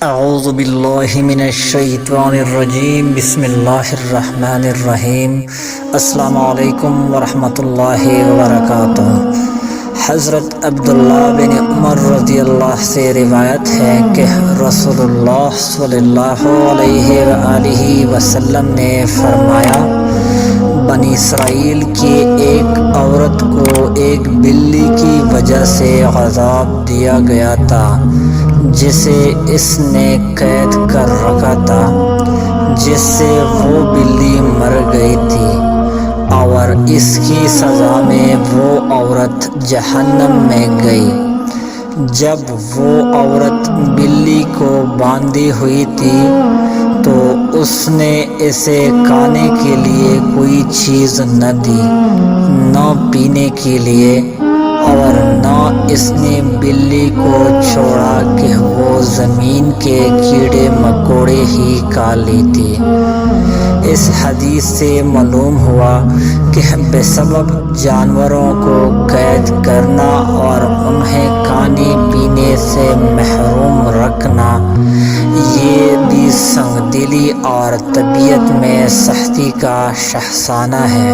اعوذ باللہ من الشیطان الرجیم بسم اللہ الرحمن الرحیم۔ السلام علیکم ورحمۃ اللہ وبرکاتہ۔ حضرت عبداللہ بن عمر رضی اللہ سے روایت ہے کہ رسول اللہ صلی اللہ علیہ وآلہ وسلم نے فرمایا، بنی اسرائیل کی ایک عورت کو ایک بلی کی وجہ سے عذاب دیا گیا تھا جسے اس نے قید کر رکھا تھا، جس سے وہ بلی مر گئی تھی اور اس کی سزا میں وہ عورت جہنم میں گئی۔ جب وہ عورت بلی کو باندھی ہوئی تھی تو اس نے اسے کھانے کے لیے کوئی چیز نہ دی، نہ پینے کے لیے، اور نہ اس نے بلی کو چھوڑا کہ وہ زمین کے کیڑے مکوڑے ہی کھا لیتی۔ اس حدیث سے معلوم ہوا کہ بے سبب جانوروں کو قید کرنا اور انہیں کھانے پینے سے محروم رکھنا یہ بھی سنگ دلی اور طبیعت میں سختی کا شاہسانہ ہے۔